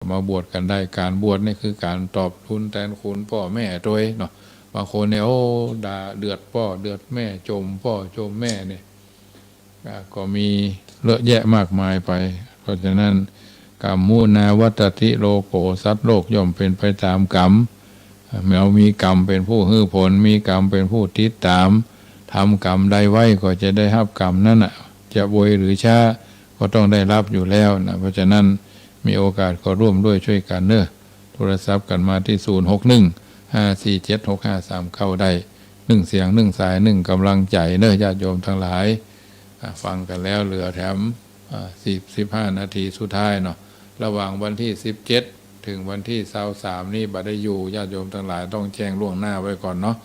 มาบวชกันได้การบวชนี่คือการตอบทุนแทนคุณพ่อแม่ตัวเองเนาะบางคนเนี่ยโอ้ด่าเดือดพ่อเดือดแม่จมพ่อจมแม่เนี่ยก็มีเลอะแยะมากมายไปเพราะฉะนั้นกรรมมุนาวัตติโลโกสัตว์โลกย่อมเป็นไปตามกรรมเรามีกรรมเป็นผู้ให้ผลมีกรรมเป็นผู้ติดตามทำกรรมใดไว้ก็จะได้รับกรรมนั้นอ่ะจะไวหรือช้าก็ต้องได้รับอยู่แล้วนะเพราะฉะนั้นมีโอกาสก็ร่วมด้วยช่วยกันเนอะโทรศัพท์กันมาที่0615476539เข้าได้1เสียง1สาย1กำลังใจเนอะญาติโยมทั้งหลายฟังกันแล้วเหลือแถม15 นาทีสุดท้ายเนาะระหว่างวันที่17ถึงวันที่23นี่บัดได้อยู่ญาติโยมทั้งหลายต้องแจ้งล่วงหน้าไว้ก่อนเนาะ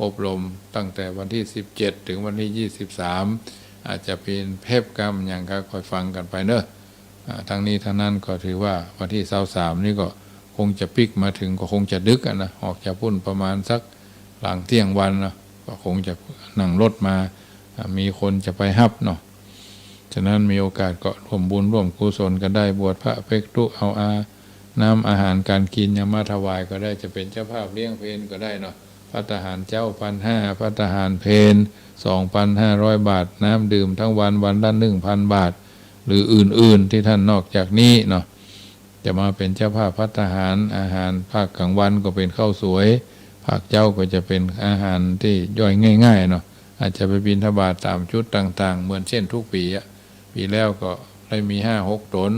อบรมตั้งแต่วันที่17ถึงวันที่23อาจจะเป็นเพบกรรมอย่างก็คอยฟังกันไปเนอะทั้งนี้ทั้งนั้นก็ถือว่าวันที่23นี่ก็คงจะปิกมาถึงก็คงจะดึกนะออกจากพุ่นประมาณสักหลังเที่ยงวันนะก็คงจะนั่งรถมามีคนจะไปฮับเนาะฉะนั้นมีโอกาสก็ร่วมบุญร่วมกุศลกันได้บวชพระเภกตุเอาน้ำอาหารการกินยังมาถวายก็ได้จะเป็นเจ้าภาพเลี้ยงเพลก็ได้เนาะพระทหารเจ้า1,500พระทหารเพล2,500 บาทน้ำดื่มทั้งวันวันละ 1,000 บาทหรืออื่นๆที่ท่านนอกจากนี้เนาะจะมาเป็นเจ้าภาพพระทหารอาหารภาคกลางวันก็เป็นข้าวสวยภาคเจ้าก็จะเป็นอาหารที่ย่อยง่ายๆเนาะอาจจะไปบิณฑบาตตามชุดต่างๆเหมือนเช่นทุกปีปีแล้วก็ได้มี5-6 ตน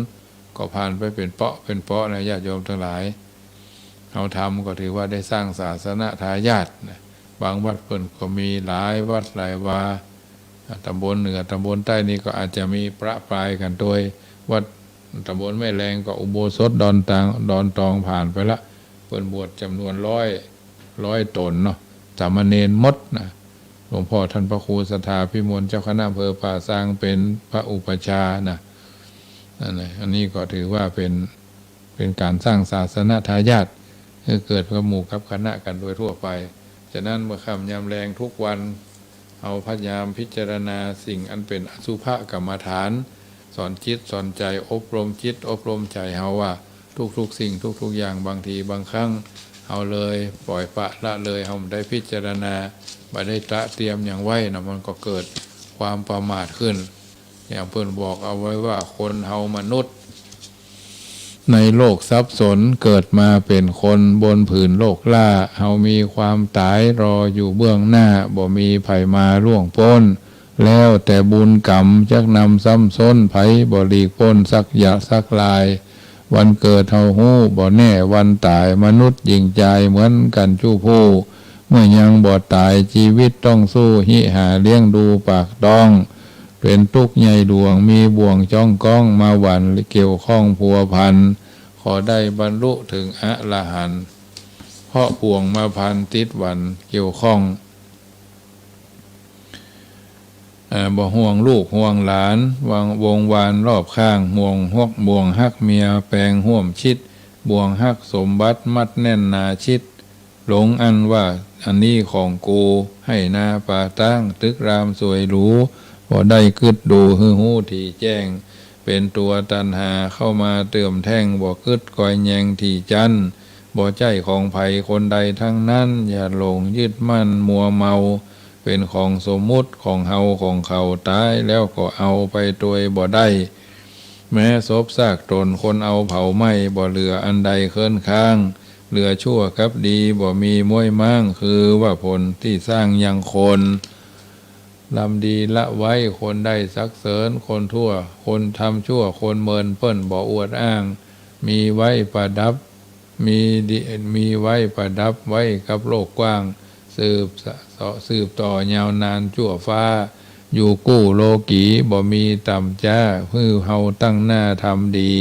ก็ผ่านไปเป็นเปาะนะญาติโยมทั้งหลายเราทำก็ถือว่าได้สร้างศาสนทายาทนะบางวัดเพิ่นก็มีหลายวัดหลายวาตำบลเหนือตำบลใต้นี่ก็อาจจะมีประปรายกันโดยวัดตำบลแม่แรงก็อุโบสถดอนตองผ่านไปละเพิ่นบวชจำนวนร้อยตนเนาะสามเณรมดนะหลวงพ่อท่านพระครูสถาพิมลเจ้าคณะอำเภอป่าซางเป็นพระอุปชานะอันนี้ก็ถือว่าเป็นการสร้างศาสนทายาทให้เกิดกับหมู่กับคณะกันโดยทั่วไปฉะนั้นเมื่อค่ำยามแรงทุกวันเอาพยายามพิจารณาสิ่งอันเป็นอสุภกรรมฐานสอนจิตสอนใจอบรมจิตอบรมใจเฮาว่าทุกสิ่งทุกอย่างบางทีบางครั้งเอาเลยปล่อยปะละเลยเฮาได้พิจารณาบ่ได้ตระเตรียมอย่างไว้นะมันก็เกิดความประมาทขึ้นอย่างเพิ่นบอกเอาไว้ว่าคนเฮามนุษย์ในโลกสับสนเกิดมาเป็นคนบนผืนโลกล่าเฮามีความตายรออยู่เบื้องหน้าบ่มีไผมาล่วงพ้นแล้วแต่บุญกรรมจักนำซ้ำซ้นไผบ่หลีกพ้นสักยะสักลายวันเกิดเฮาฮู้บ่แน่วันตายมนุษย์หญิงใจเหมือนกันชู้ผู้เมื่อยังบ่ตายชีวิตต้องสู้หิหาเลี้ยงดูปากต้องเป็นทุกข์ใหญ่ดวงมีบ่วงจ้องก้องมาหวันเกี่ยวข้องพัวพันขอได้บรรลุถึงอรหันต์เพราะบ่วงมาพันติดวันเกี่ยวข้องบ่ห่วงลูกห่วงหลานวงวานรอบข้างห่วงฮกบ่วงฮักเมียแปลงห่วมชิดบ่วงฮักสมบัติมัดแน่นนาชิดหลงอันว่าอันนี้ของกูให้นาป่าตั้งตึกรามสวยหรูบ่ได้กึดดูฮือหูที่แจ้งเป็นตัวตัณหาเข้ามาเติมแท่งบ่กึดก้อยแยงที่จันบ่ใจของไผคนใดทั้งนั้นอย่าหลงยึดมั่นมัวเมาเป็นของสมมุติของเฮาของเขาตายแล้วก็เอาไปโดยบ่ได้แม้ศพซากตนคนเอาเผาไหม้บ่เหลืออันใดเคินข้างเหลือชั่วกับดีบ่มีม้วยมั่งคือว่าผลที่สร้างยังคนลำดีละไว้คนได้สักเสริญคนทั่วคนทำชั่วคนเมินเปิ้นบ่อวดอ้างมีไว้ประดับมีไว้ประดับไว้กับโลกกว้างสืบต่อยาวนานชั่วฟ้าอยู่กู้โลกีบ่มีต่ำจ้าฮือเฮาตั้งหน้าทำดี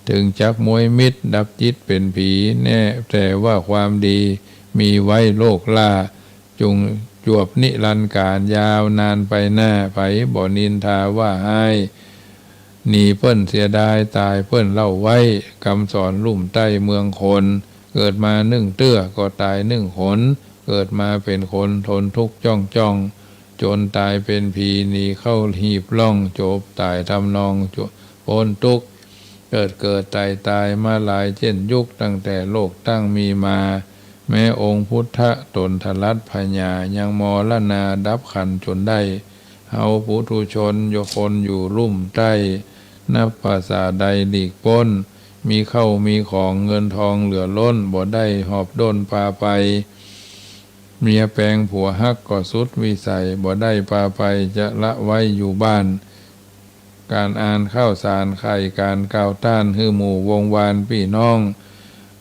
ถึงจักมวยมิตรดับจิตเป็นผีแน่แต่ว่าความดีมีไว้โลกล่าจงจวบนิรันดร์การยาวนานไปหน้าไผบ่นินทาว่าให้หนีเปิ้นเสียดายตายเปิ้นเล่าไว้คำสอนลุ่มใต้เมืองคนเกิดมา1 เตื้อก็ตาย1 หนเกิดมาเป็นคนทนทุกข์จ้องจนตายเป็นผีหนีเข้าหีบล่องจบตายทำนองพ้นทุกข์ไป เกิดตายมาหลายเช่นยุคตั้งแต่โลกตั้งมีมาแม้องค์พุทธตนทลัดพญายังมรณาดับขันจนได้เฮาปุถุชนโยคนอยู่ลุ่มใต้นับภาษาใดหลีกพ้นมีเข้ามีของเงินทองเหลือล้นบ่ได้หอบด้นพาไปเมียแปลงผัวฮักก็สุดวิสัยบ่ได้พาไปจะละไว้อยู่บ้านการอ่านข้าวสารไข่การก้าวต้านหื้อหมู่วงวานพี่น้อง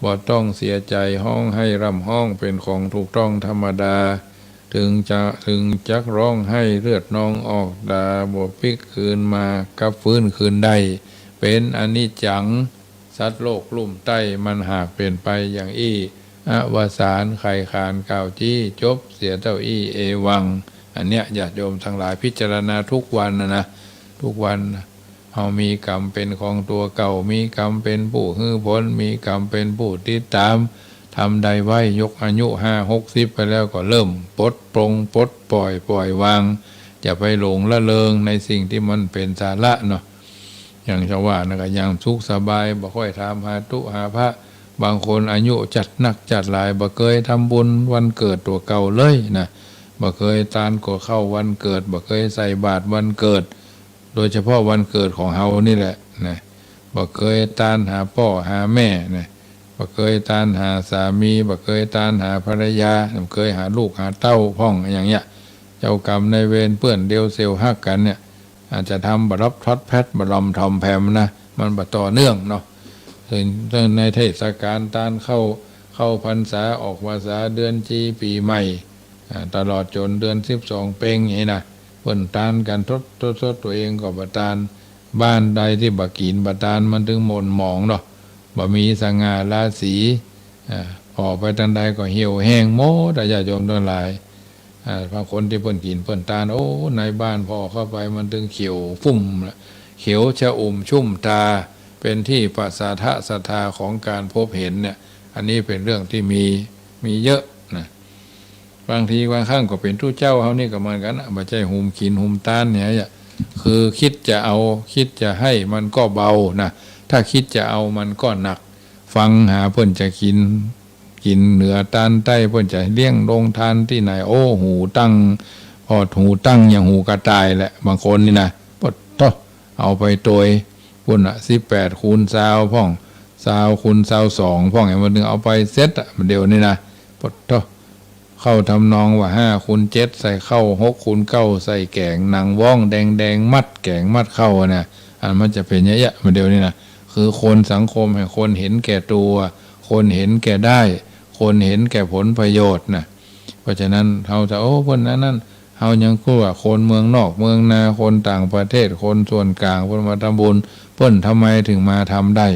บ่ต้องเสียใจห้องให้ร่ำห้องเป็นของถูกต้องธรรมดาถึงจักร้องให้เลือดน้องออกดาบ่พลิกคืนมากับฟื้นคืนได้เป็นอนิจจังสัตว์โลกลุ่มใต้มันหากเป็นไปอย่างอี้อวสานไข่ขานก่าวจี้จบเสียเจ้าอี้เอวังอันเนี้ยญาติโยมทั้งหลายพิจารณาทุกวันนะทุกวันเฮามีกรรมเป็นของตัวเก่ามีกรรมเป็นผู้ฮื้อพ้นมีกรรมเป็นผู้ติดตามทำใดไว้ยกอายุ50-60ไปแล้วก็เริ่มปลดปลงปลดปล่อยวางจะไปหลงละเลงในสิ่งที่มันเป็นสาระเนาะอย่างชาวว่านะก็ยังสุขสบายบ่ค่อยทำหาตุหาพระบางคนอายุจัดหนักจัดหลายบ่เคยทำบุญวันเกิดตัวเก่าเลยนะบ่เคยทานก็เข้าวันเกิดบ่เคยใส่บาตรวันเกิดโดยเฉพาะวันเกิดของเฮานี่แหละนะบ่เคยทานหาพ่อหาแม่นะบ่เคยทานหาสามีบ่เคยทานหาภรรยาบ่เคยหาลูกหาเต้าพ่องอย่างเงี้ยเจ้ากรรมในเวรเปื้อนเดียวเซลฮักกันเนี่ยอาจจะทำบรับทอดแพทบรมทอมแพมนะมันบ่ต่อเนื่องเนาะถึงในเทศกาลตานเข้าพรรษาออกพรรษาเดือนจีปีใหม่ตลอดจนเดือน12เพ็งอย่างนี้นะเพิ่นตานกันทดตัวเองก็บ่ตานบ้านใดที่บ่กินบ่ตานมันถึงหม่นหมองเนาะบ่มีสง่าราศีออกไปทางใดก็เหี่ยวแห้งโมดญาติโยมทั้งหลายบางคนที่เพิ่นกินเพิ่นตานโอ้ในบ้านพอเข้าไปมันถึงเขียวฟุ้มเขียวชะอุ่มชุ่มตาเป็นที่ประสาทศรัทธาของการพบเห็นเนี่ยอันนี้เป็นเรื่องที่มีเยอะนะบางทีบางครั้งก็เป็นทูตเจ้าเฮานี่ก็เหมือนกันบ่ใช่หุมขินหุมตานเนี่ยคือคิดจะเอาคิดจะให้มันก็เบานะถ้าคิดจะเอามันก็หนักฟังหาเพิ่นจะกินเหนือตานใต้เพิ่นจะเลี้ยงลงทานที่ไหนโอ้หูตั้งพอหูตั้งอย่างหูกระต่ายแหละบางคนนี่นะปดโตเอาไปโดยพุ่น18คูณ20พ่อง20คูณ22พ่องอย่างมันนึงเอาไปเซตมันเดียวนี่นะปดโตเข้าทำนองว่า5คูณ7ใส่เข้า6คูณ9ใส่แกงหนังว่องแดงมัดแกงมัดเข้าเนี่ยอันมันจะเป็นเยอะๆมันเดียวนี่นะคือคนสังคมให้คนเห็นแก่ตัวคนเห็นแก่ได้คนเห็นแก่ผลประโยชน์นะเพราะฉะนั้นเฮาจะโอ้เพิ่นนั้นเฮายังกลัวคนเมืองนอกเมืองนาคนต่างประเทศคนส่วนกลางเพิ่นมาทำบุญเพิ่นทำไมถึงมาทำได้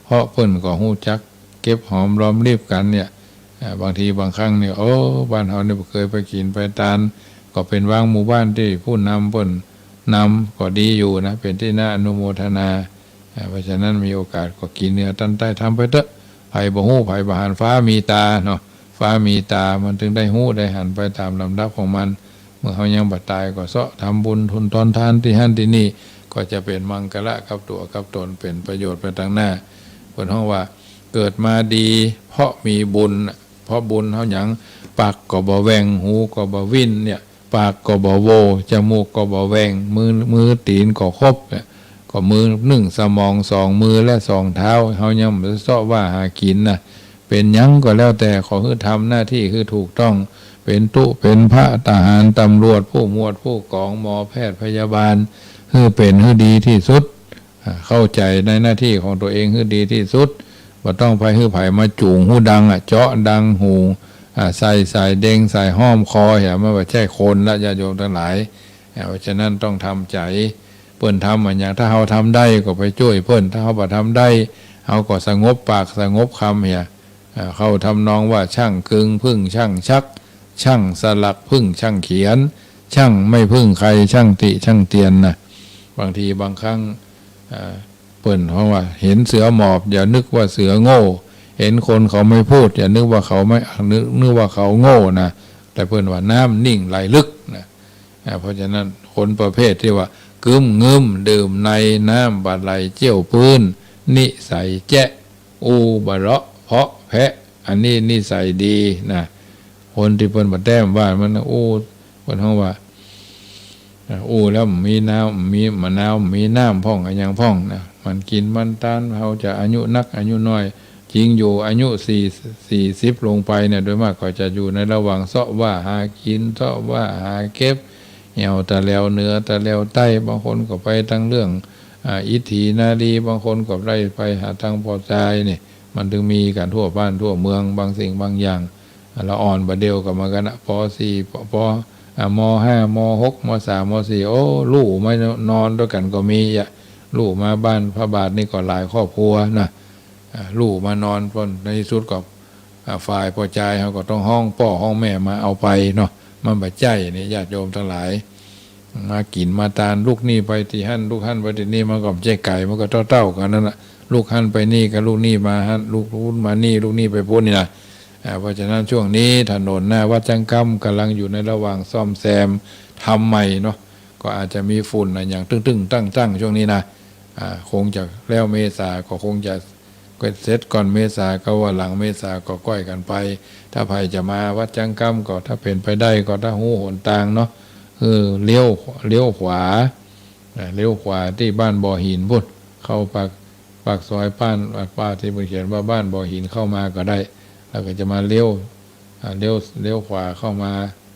เพราะเพิ่นก็ฮู้จักเก็บหอมรอมริบกันเนี่ยบางทีบางครั้งเนี่ยโอ้บ้านเฮานี่เคยไปกินไปทานก็เป็นวางหมู่บ้านที่ผู้นำเพิ่นนำก็ดีอยู่นะเป็นที่น่าอนุโมทนาเพราะฉะนั้นมีโอกาสก็กินเนื้อตันใต้ทำไปเถอะไผบ่ฮู้ไผบ่หันฟ้ามีตาเนาะฟ้ามีตามันถึงได้ฮู้ได้หันไปตามลำดับของมันเมื่อเขายังบ่ตายก็เสาะทำบุญทุนทอนทานที่หั่นที่นี่ก็จะเป็นมังกละกับตัวกับตนเป็นประโยชน์ไปทางหน้าเพิ่นฮ้องว่าเกิดมาดีเพราะมีบุญเพราะบุญเฮาหยังปากก็บ่แหว่งหูก็บ่วินเนี่ยปากก็บ่โวจมูกก็บ่แหว่งมือตีนก็ครบก็มือ1สมอง2มือและ2เท้าเฮายังบ่เสาะว่าหากินนะเป็นหยังก็แล้วแต่ขอคือทำหน้าที่คือถูกต้องเป็นตุเป็นพระทหารตำรวจผู้หมวดผู้กองหมอแพทย์พยาบาลคือเป็นคือดีที่สุดเข้าใจในหน้าที่ของตัวเองคือดีที่สุดบ่ต้องไปคือไผมาจูงหูดังเจาะดังหูใส่เด้งใส่ห้อมคออย่ามาว่าใช่คนละญาติโยมทั้งหลายเพราะฉะนั้นต้องทำใจเพิ่นทำอย่างถ้าเฮาทำได้ก็ไปช่วยเพิ่นถ้าเฮาบ่ทำได้เฮาก็สงบปากสงบคำเหี่ยเข้าทำนองว่าช่างกึงพึ่งช่างชักช่างสลักพึ่งช่างเขียนช่างไม่พึ่งใครช่างติช่างเตียนนะบางทีบางครั้งเปิ้นเพราะว่าเห็นเสือหมอบอย่านึกว่าเสือโง่เห็นคนเขาไม่พูดอย่านึกว่าเขาไม่นึกว่าเขาโง่นะแต่เปิ้นว่าน้ำนิ่งไหลลึกนะเพราะฉะนั้นคนประเภทที่ว่ากึ้มงึมดื่มในน้ำบาดไหลเจี้ยวปืน นิสัยแจ๊อูบะเราะเพาะแพะอันนี้นิสัยดีนะคนที่เพิ่นบ่แต้มว่ามันอู้เพิ่นเฮาว่าอู้แล้วมีน้ำมีมะนาวมีน้ำพ่องอันยังพ่องนะมันกินมันตานเขาจะอายุนักอายุน้อยจริงอยู่อายุ40ลงไปเนี่ยโดยมากก็จะอยู่ในระหว่างเสาะว่าหากินเสาะว่าหาเก็บเหี่ยวตะแล้วเหนือตะแล้วใต้บางคนก็ไปทั้งเรื่องอิทธินารีบางคนก็ได้ไปหาทางพอใจนี่มันถึงมีกันทั่วบ้านทั่วเมืองบางสิ่งบางอย่างละอ่อนบะเดียวกับมากันป.4 ป.ม.5 ม.6 ม.3 ม.4 โอ้ลูกไม่นอนด้วยกันก็มีลูกมาบ้านพระบาทนี่ก็หลายครอบครัวนะลูกมานอนพนในที่สุดก็ฝ่ายพอใจเขาก็ต้องห้องพ่อห้องแม่มาเอาไปเนาะมันบาดใจนี่ญาติโยมทั้งหลายมากินมาตาลลูกนี่ไปที่หั่นลูกหั่นไปที่นี่มันก็เจ๊ไก่มันก็เต้ากันนั่นแหละลูกหั่นไปนี่กับลูกนี่มาหั่นลูกมานี่ลูกนี่ไปพ้นนี่นะเพราะฉะนั้นช่วงนี้ถนนหน้าวัดจังกำกำลังอยู่ในระหว่างซ่อมแซมทำใหม่เนาะก็อาจจะมีฝุ่นอย่างตึ้งตั้งช่วงนี้นะคงจะแล้วเมษาก็คงจะเสร็จก่อนเมษาก็ว่าหลังเมษาก็ก้อยกันไปถ้าใครจะมาวัดจังกำก็ถ้าเป็นไปได้ก็ถ้าหูหนต่างเนาะเลี้ยวขวาที่บ้านบ่อหินพุ่นเข้าปากซอยป้าที่เขียนว่าบ้านบ่อหินเข้ามาก็ได้แล้วก็จะมาเลี้ยวขวาเข้ามา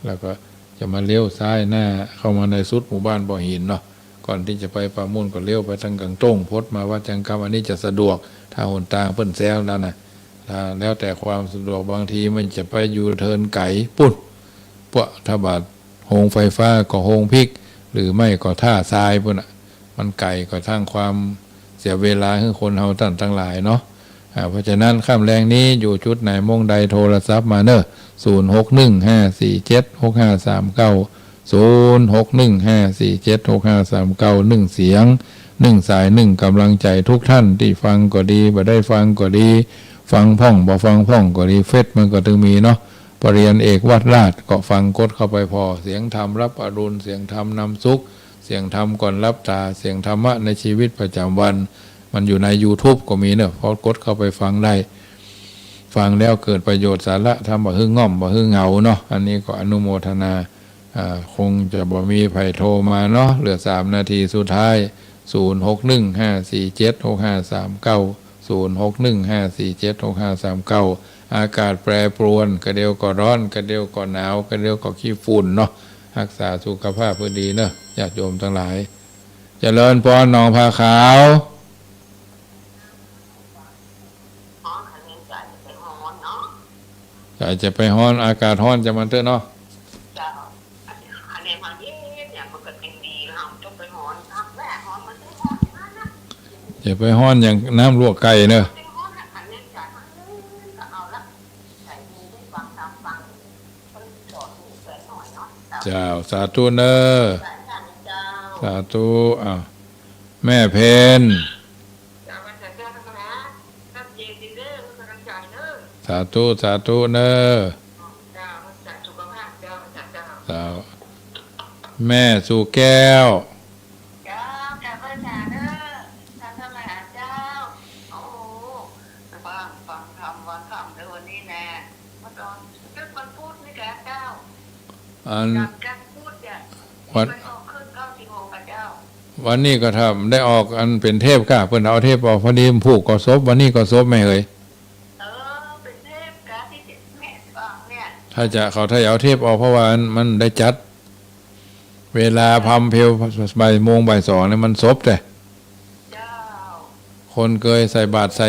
แล้วก็จะมาเลี้ยวซ้ายหน้าเข้ามาในสุดหมู่บ้านบ่อหินเนาะก่อนที่จะไปป่ามุ่นก็เลี้ยวไปทางกลางต้งพดมาวัดจังกำอันนี้จะสะดวกถ้าหนทางเพิ่นแซวแล้วนะแล้วแต่ความสะดวกบางทีมันจะไปยูเทิร์นไก่ปุ่นพวกถ้าบาดโฮงไฟฟ้าก็โฮงพริกหรือไม่ก็ท่าทรายปุ่นมันไก่ก็ทั้งความเสียเวลาให้คนเฮาทั้งหลายเนาะเพราะฉะนั้นค่ำแรงนี้อยู่ชุดไหนมงใดโทรศัพท์มาเนอะ0615476539 0615476539 1เสียง1สาย1กำลังใจทุกท่านที่ฟังก็ดีบ่ได้ฟังก็ดีฟังพ่องบ่ฟังพ่องก็ดีเฟซมันก็ถึงมีเนาะปริญญาเอกวัดราชก็ฟังกดเข้าไปพอเสียงธรรมรับอรุณเสียงธรรมนำสุขเสียงธรรมก่อนรับตาเสียงธรรมะในชีวิตประจำวันมันอยู่ใน YouTube ก็มีเนอะพอกดเข้าไปฟังได้ฟังแล้วเกิดประโยชน์สาระทำบ่ฮึ่งง่อมบ่ฮึ่งเหงาเนาะอันนี้ก็อนุโมทนาคงจะบ่มีไผโทรมาเนาะเหลือ3นาทีสุดท้าย0615476539 อากาศแปรปรวนกระเดียวก็ร้อนกระเดียวก็หนาวกระเดียวก็ขี้ฝุ่นเนาะรักษาสุขภาพเพื่อดีเนอะญาติโยมทั้งหลายเจริญพรหนองผ้าขาวจะไปฮ้อนอากาศฮ้อนจะมันเต้อเนาะจะไปฮ้อนอย่างน้ำลวกไก่เนอะเจ้าสาธุเนอะสาธุแม่เพนสาธุเนอะสาแม่สู่แก้ววันนี้ก็ทำได้ออกอันเป็นเทพค่ะเพิ่นเอาเทพออกพอดีผูกก็ซบวันนี้ก็ซบไม่เลยเป็นเทพกะที่แม่ฟังเนี่ยถ้าเอาเทพออกเพราะว่ามันได้จัดเวลาพัมเพลบ่ายโมงบ่ายสองเนี่ยมันซบแต่คนเคยใส่บาตรใส่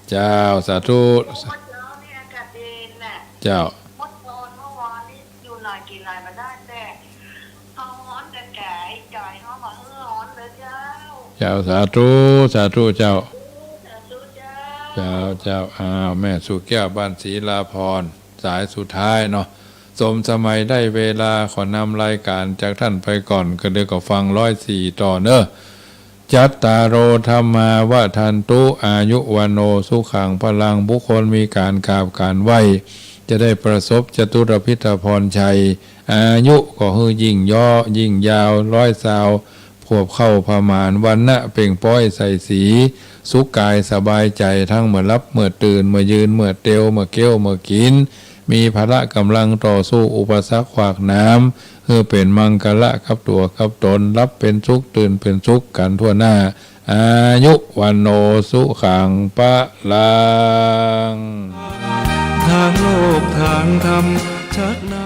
เจ้าสาธุเจ้าเจ้าสาธุเจ้าแม่สุแก้วบ้านศรีลาพรสายสุดท้ายเนาะสมสมัยได้เวลาขอนำรายการจากท่านไปก่อนก็เดี๋ยวก็ฟัง104ต่อเนอะจัตตารโอธรรมาวะทันตุอายุวันโนสุขังพลังบุคคลมีการกราบการไหวจะได้ประสบจตุรพิธพรชัยอายุก็คือยิ่งย่อยิ่งยาว100 สาว พวบเข้าประมาณวันณะเปล่งป้อยใส่สีสุขกายสบายใจทั้งเมื่อรับเมื่อตื่นเมื่อยืนเมื่อเตียวเมื่อเกี้ยวเมื่อกินมีพละกำลังต่อสู้อุปสรรคขวากน้ำเพื่อเป็นมังกละกับตัวกับตนรับเป็นสุขตื่นเป็นสุขกันทั่วหน้าอายุวันโนสุขังปะลังทางโลกทางธรรมชักนา